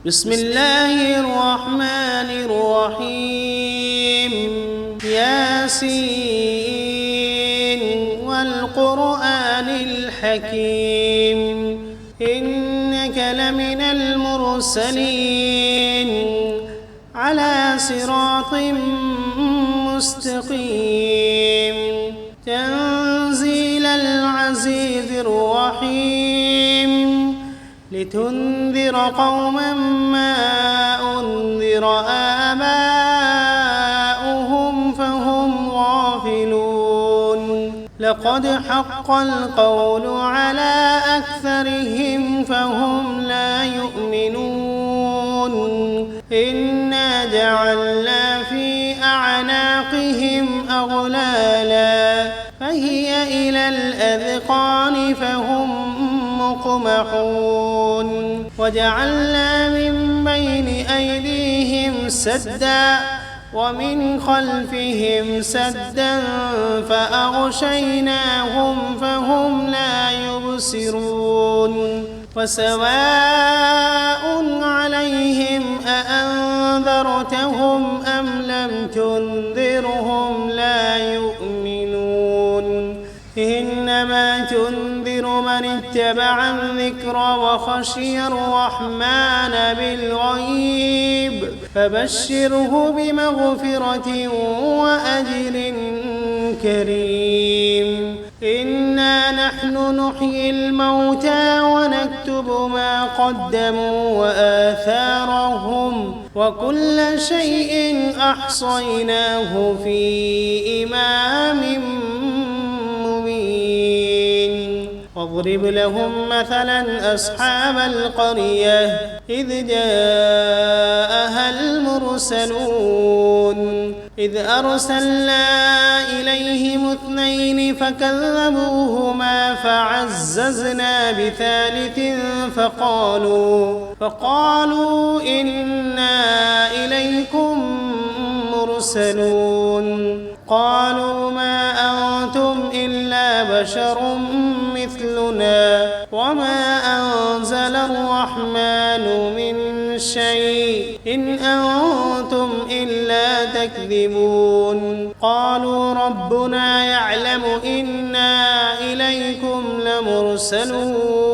بسم الله الرحمن الرحيم ياسين والقرآن الحكيم إنك لمن المرسلين على صراط مستقيم تنزيل العزيز الرحيم لتنذر قوما ما أنذر آباؤهم فهم غافلون لقد حق القول على أكثرهم فهم لا يؤمنون إنا جعلنا في أعناقهم أغلالا فهي إلى الأذقان فهم مقمحون وجعلنا من بين أيديهم سدا ومن خلفهم سدا فأغشيناهم فهم لا يبصرون وسواء عليهم أأنذرتهم أم لم تنذرهم لا يؤمنون إنما تنذر من اتبع الذكر وخشي الرحمن بالغيب فبشره بمغفرة وأجر كريم إنا نحن نحيي الموتى ونكتب ما قدموا وآثارهم وكل شيء أحصيناه في إمام واضرب لهم مثلا أصحاب القرية إذ جاءها المرسلون إذ أرسلنا إليهم 2 فكذبوهما فعززنا بثالث فقالوا إنا إليكم مرسلون قالوا ما أنتم إلا بشر مثلنا وما أنزل الرحمن من شيء إن أنتم إلا تكذبون قالوا ربنا يعلم إنا إليكم لمرسلون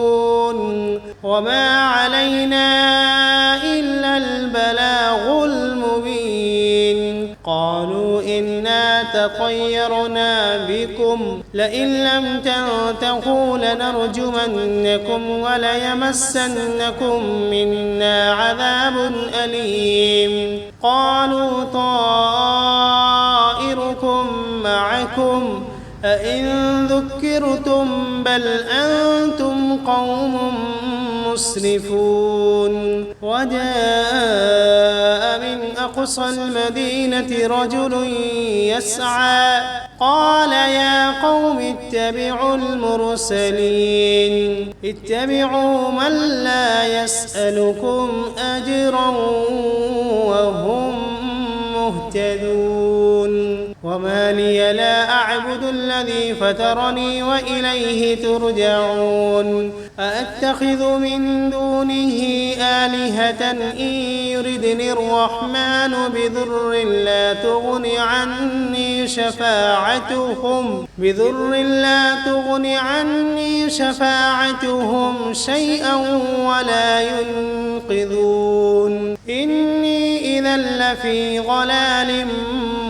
وما علينا إلا البلاغ المبين قالوا إنا تطيرنا بكم لئن لم تنتهوا لنرجمنكم وليمسنكم منا عذاب أليم قالوا طائركم معكم أئن ذكرتم بل أنتم قوم مسرفون وجاء من أقصى المدينة رجل يسعى قال يا قوم اتبعوا المرسلين اتبعوا من لا يسألكم أجرا وهم مهتدون وما لي لا أعبد الذي فطرني وإليه ترجعون أأتخذ من دونه آلهة إن يردني الرحمن بضر لا تغن عني شفاعتهم شيئا ولا ينقذون إني إذا لفي ضلال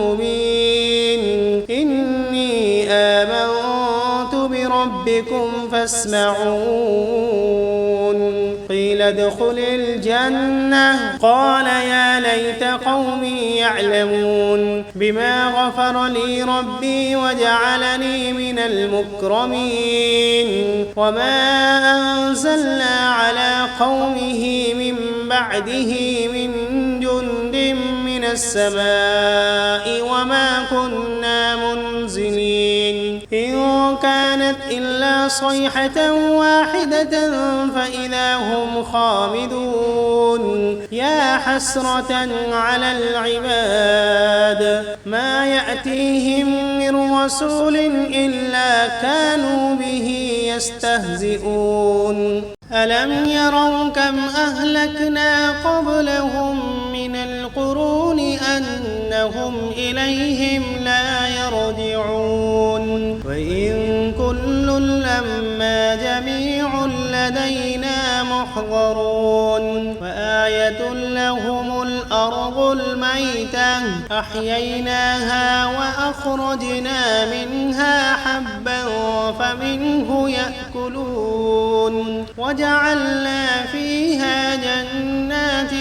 مبين إني آمنت بربكم فاسمعون قيل ادخل الجنة قال يا ليت قومي يعلمون بما غفر لي ربي وجعلني من المكرمين وما أنزلنا على قومه من بعده من جند من السماء وما كنا منزلين إن كانت إلا صيحة واحدة فإذا هم خامدون يا حسرة على العباد ما يأتيهم من رسول إلا كانوا به يستهزئون ألم يروا كم أهلكنا قبلهم من القرون أنهم إليهم لا يرجعون وإن كل لما جميع لدينا محضرون وآية لهم الأرض الميتة أحييناها وأخرجنا منها حبا فمنه يأكلون وجعلنا فيها جنات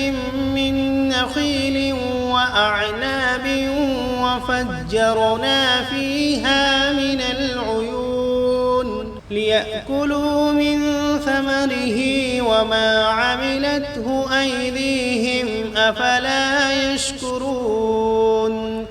من نخيل وأعناب وفجرنا فيها من العيون ليأكلوا من ثمره وما عملته أيديهم أفلا يشكرون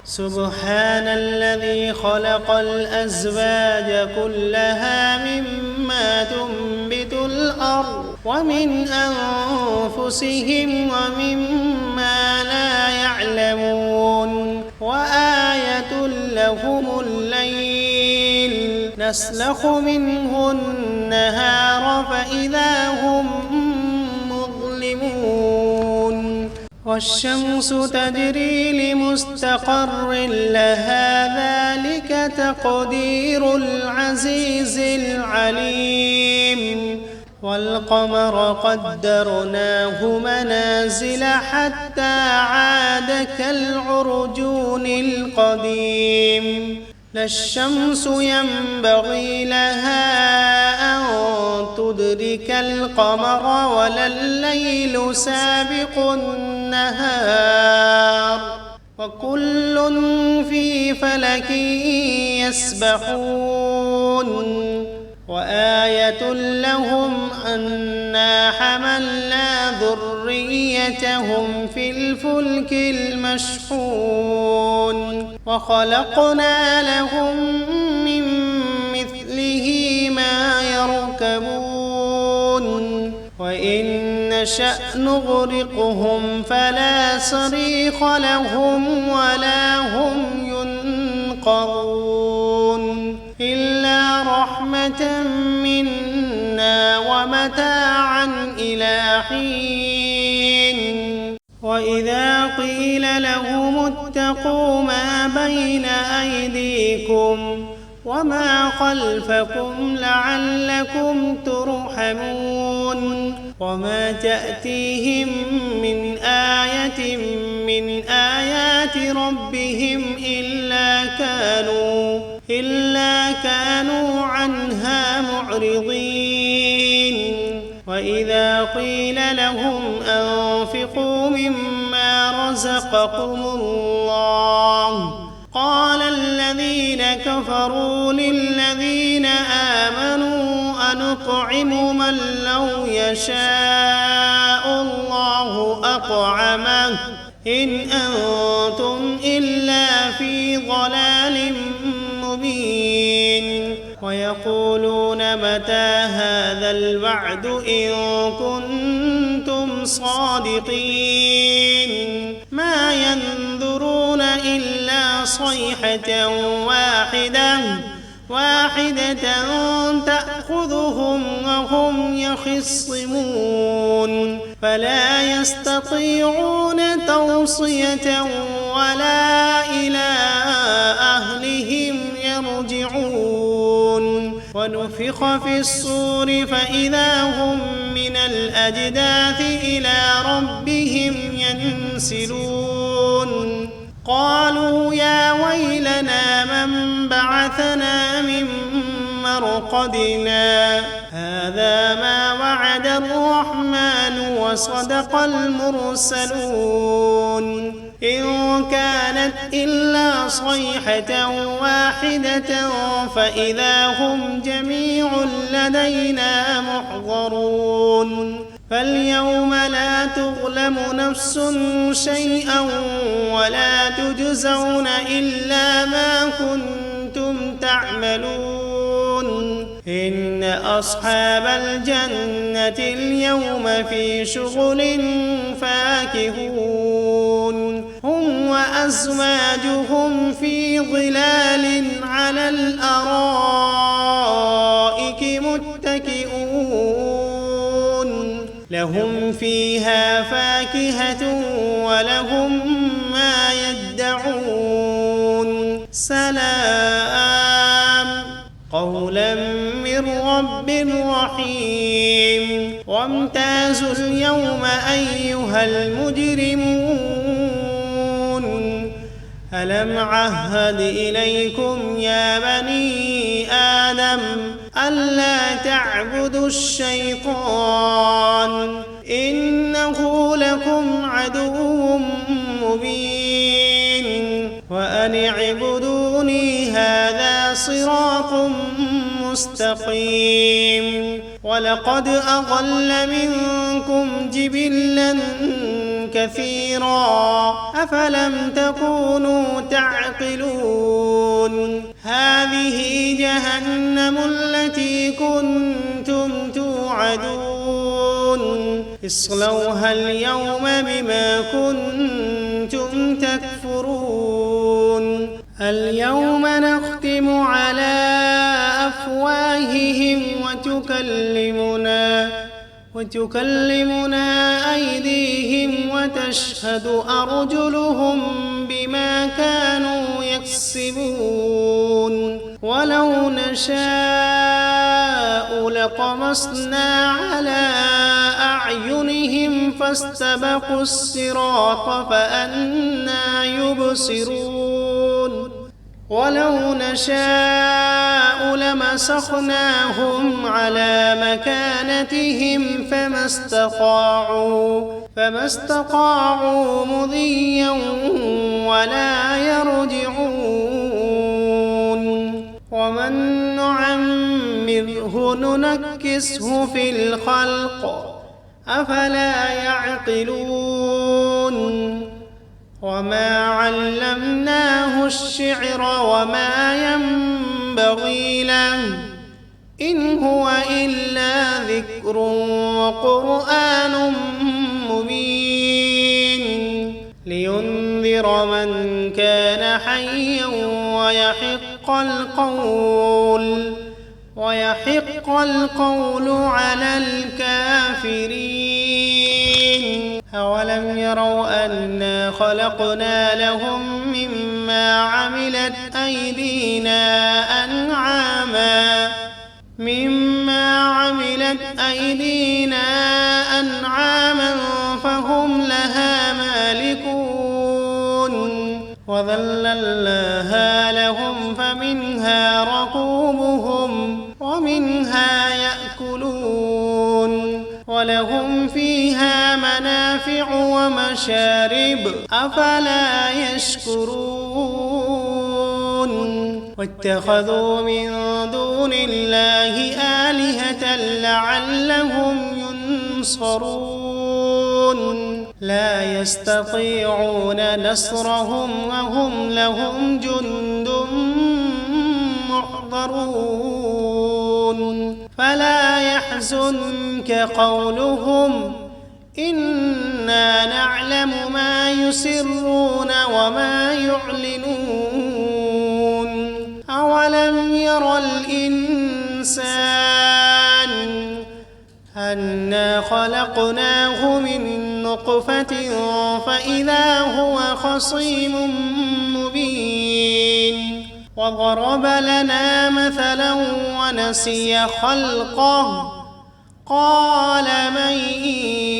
سبحان الذي خلق الأزواج كلها مما تنبت الأرض ومن أنفسهم ومما لا يعلمون وآية لهم الليل نسلخ منه النهار فإذا هم مظلمون والشمس تجري لمستقر لها ذلك تقدير العزيز العليم والقمر قدرناه منازل حتى عاد كالعرجون القديم لا الشمس ينبغي لها أن تدرك القمر ولا الليل سابق النهار وكل في فلك يسبحون وآية لهم أنا حملنا ذريتهم في الفلك المشحون وخلقنا لهم من مثله ما يركبون وإن نشأ نغرقهم فلا صريخ لهم ولا هم ينقذون إلا رحمة منا ومتاعا إلى حين وإذا قيل لهم اتقوا ما بين أيديكم وما خلفكم لعلكم ترحمون وما تأتيهم من آية من آيات ربهم إلا كانوا عنها معرضين وإذا قيل لهم أنفقوا مما رزقكم الله قال الذين كفروا للذين آمنوا أنطعم من لو يشاء الله أطعمه إن أنتم إلا في ضلال مبين ويقولون متى هذا الوعد إن كنتم صادقين ما ينظرون إلا صيحة واحدة تأخذهم وهم يخصمون فلا يستطيعون توصية ولا إلى أهلهم يرجعون ونفخ في الصور فإذا هم من الأجداث إلى ربهم ينسلون قالوا يا ويلنا من بعثنا من مرقدنا هذا ما وعد الرحمن وصدق المرسلون إن كانت إلا صيحة واحدة فإذا هم جميع لدينا محضرون فاليوم لا تظلم نفس شيئا ولا تجزون إلا ما كنتم تعملون إن أصحاب الجنة اليوم في شغل فاكهون هم وأزواجهم في ظلال على الأرائك متكئون فيها فاكهة ولهم ما يدعون سلام قولا من رب رحيم وامتازوا اليوم أيها المجرمون ألم عهد إليكم يا بني آدم ألا تعبدوا الشيطان إنه لكم عدو مبين وأن اعبدوني هذا صراط مستقيم ولقد أضل منكم جبلا كثيرا أفلم تكونوا تعقلون هذه جهنم التي كنتم توعدون اصلوها اليوم بما كنتم تكفرون اليوم نختم على أفواههم وتكلمنا أيديهم وتشهد أرجلهم بما كانوا يكسبون ولو نشاء لطمسنا على أعينهم فاستبقوا الصراط فأنى يبصرون ولو نشاء لمسخناهم على مكانتهم فما استطاعوا مضيا ولا يرجعون ومن نعمره ننكسه في الخلق أفلا يعقلون وما علمناه الشعر وما ينبغي له إن هو إلا ذكر وقرآن مبين لينذر من كان حيا ويحق القول على الكافرين أولم يروا أنا خلقنا لهم مما عملت أيدينا أنعاما فهم لها مالكون وذللناها لهم فمنها ركوبهم ومنها يأكلون ولهم فيها منافع ومشارب أفلا يشكرون واتخذوا من دون الله آلهة لعلهم ينصرون لا يستطيعون نصرهم وهم لهم جند محضرون فلا يحزنك قولهم إنا نعلم ما يسرون وما يعلنون أولم ير الإنسان أنا خلقناه من نطفة فإذا هو خصيم مبين وضرب لنا مثلا ونسي خلقه قال من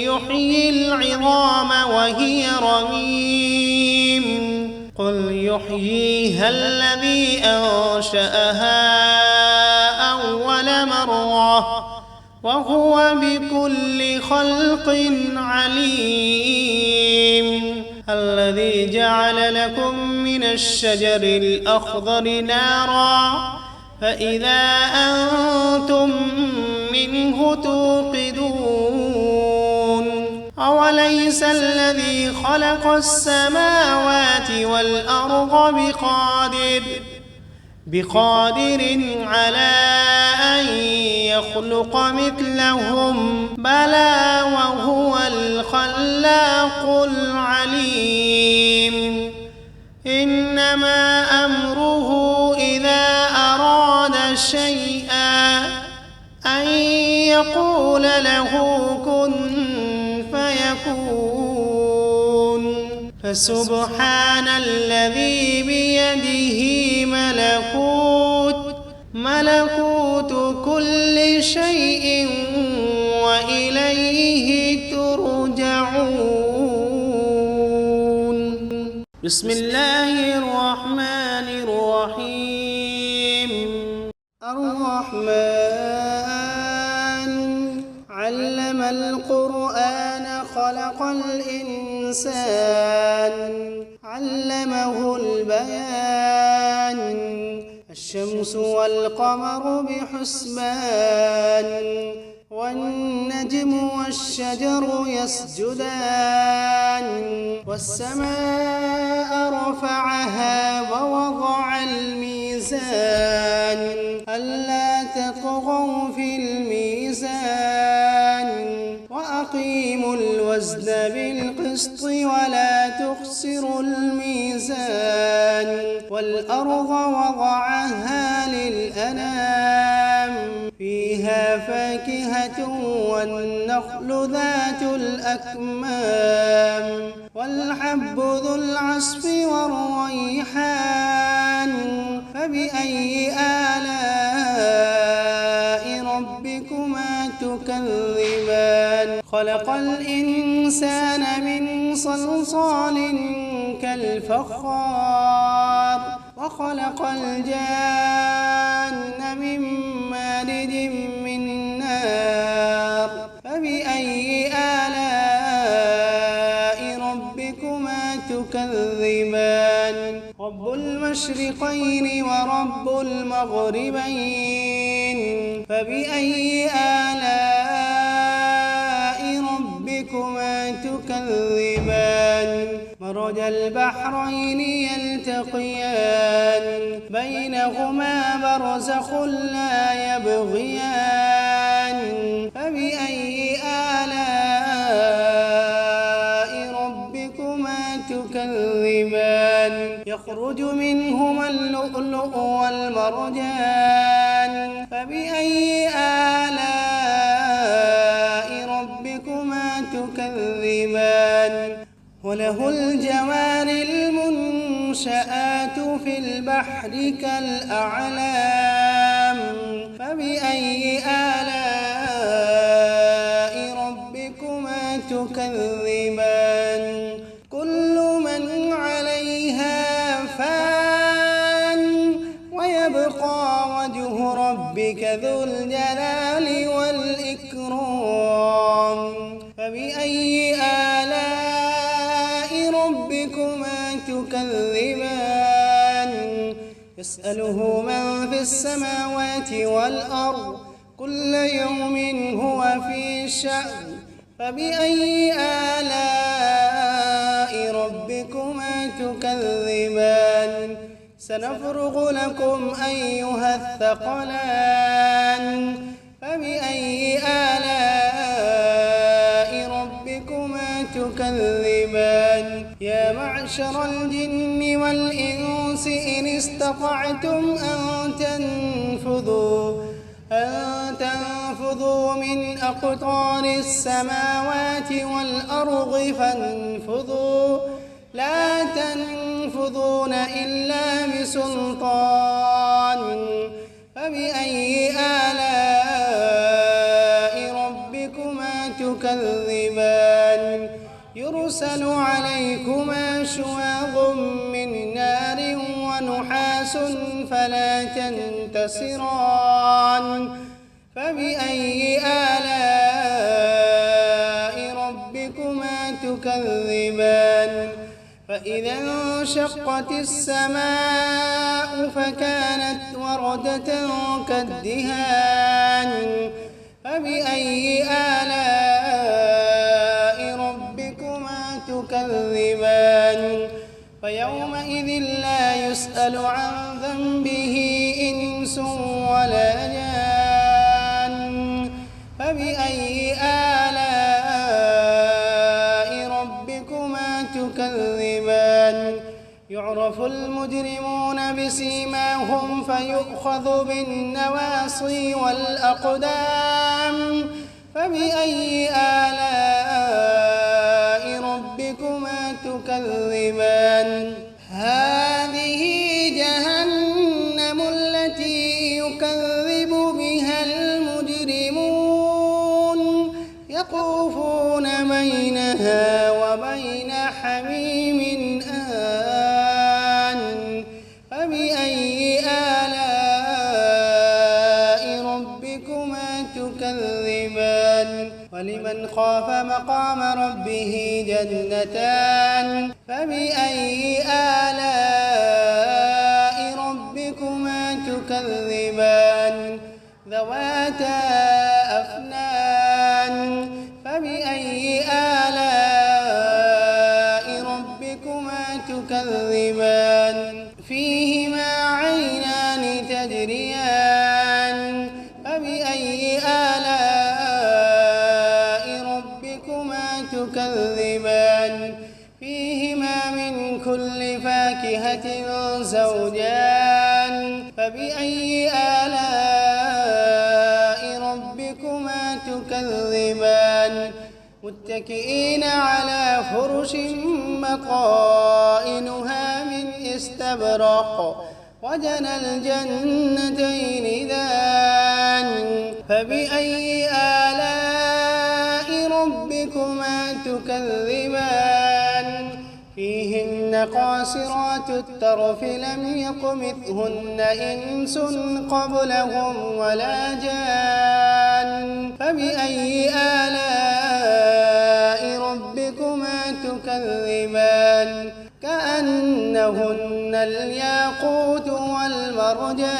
يحيي العظام وهي رميم قل يحييها الذي أنشأها أول مرة وهو بكل خلق عليم الذي جعل لكم من الشجر الأخضر نارا فإذا أنتم منه توقدون أوليس الذي خلق السماوات والأرض بقادر على أن يخلق مثلهم بلى وهو الخلاق العليم إنما أمره إذا أراد شيئا أن يقول له كن فسبحان الذي بيده ملكوت كل شيء وإليه ترجعون. بسم الله الرحمن الرحيم. الرحمن علم القرآن خلق الإنسان علمه البيان الشمس والقمر بحسبان والنجم والشجر يسجدان والسماء رفعها ووضع الميزان ألا تطغوا في الميزان وأقيموا الوزن بالقسط ولا تخسروا الميزان والأرض وضعها للأنام فيها فاكهة والنخل ذات الأكمام والحب ذو العصف والريحان فبأي آلاء ربكما تكذبان خلق الإنسان من صلصال كالفخار وخلق الجان من مارج من نار فبأي آلاء ربكما تكذبان رب المشرقين ورب المغربين فبأي آلاء ربكما تكذبان مرج البحرين يلتقيان بينهما برزخ لا يبغيان فبأي آلاء ربكما تكذبان يخرج منهما اللؤلؤ والمرجان فبأي آلاء ربكما تكذبان وله الجوار المنشآت في البحر كالأعلام فبأي آلاء ربكما تكذبان كل من عليها فان ويبقى وجه ربك ذو الجلال والإكرام فبأي آلاء ربكما تكذبان يسأله من في السماوات والأرض كل يوم هو في شأن فبأي آلاء ربكما تكذبان سنفرغ لكم أيها الثقلان فبأي آلاء ربكما تكذبان يا معشر الجن والإنس إن استطعتم أن تنفذوا من أقطار السماوات والأرض فانفذوا لا تنفذون إلا بسلطان فبأي آلاء ربكما تكذبان يرسل عليكما شواظ من نار ونحاس فلا تنتصران فبأي آلاء ربكما تكذبان فإذا انشقت السماء فكانت وردة كالدهان فبأي آلاء ربكما تكذبان فيومئذ لا يسأل عن ذنبه إنس ولا جان فبأي آلاء ربكما تكذبان يعرف المجرمون بسيماهم فيؤخذ بالنواصي والأقدام فبأي آلاء ربكما ربكما تكذبان هذه جهنم التي يكذب بها المجرمون يطوفون بينها وبين حميم آن فبأي آلاء ربكما تكذبان ولمن خاف مقام ربه جنتان فبأي آلاء ربكما تكذبان ذواتا أفنان فبأي آلاء ربكما تكذبان فيهما عينان تجريان فبأي آلاء ربكما تكذبان فيهما من كل فاكهة زوجان فبأي آلاء ربكما تكذبان متكئين على فرش بطائنها من استبرق وجنى الجنتين دان فبأي آلاء ربكما تكذبان فيهن قاصرات الطرف لم يطمثهن إنس قبلهم ولا جان فبأي آلاء ربكما تكذبان كأنهن الياقوت والمرجان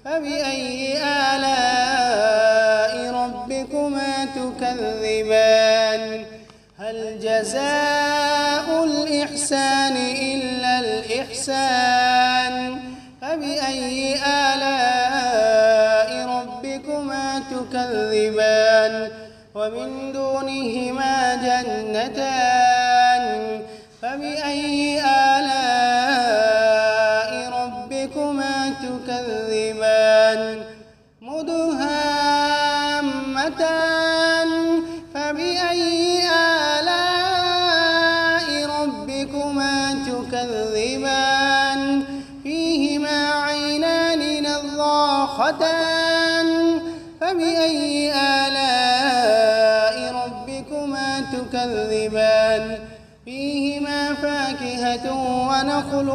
فبأي آلاء ربكما تكذبان هل جزاء الإحسان إلا الإحسان فبأي آلاء ربكما تكذبان ومن دونهما جنتان فبأي آلاء ربكما تكذبان مدهامتان فبأي آلاء ربكما تكذبان فيهما عينان نضاختان فبأي آلاء ربكما تكذبان فيهما فاكهة ونخل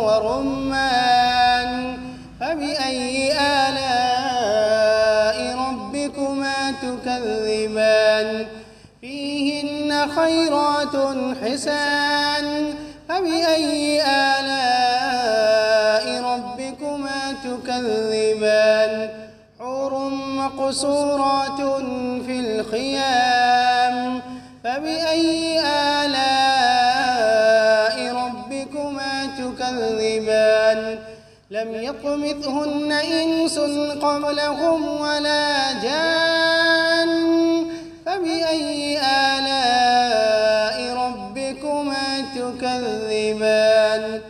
ورمان فبأي آلاء ربكما تكذبان فيهن خيرات حسان فبأي آلاء ربكما تكذبان حور مقصورات في الخيام فبأي آلاء ربكما تكذبان لم يطمثهن إنس قبلهم ولا جان فبأي آلاء ربكما تكذبان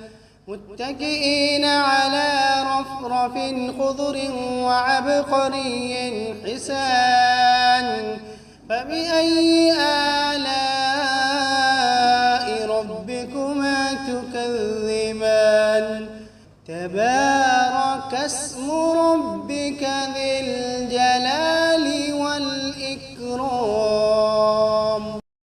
متكئين على رفرف خضر وعبقري حسان فبأي آلاء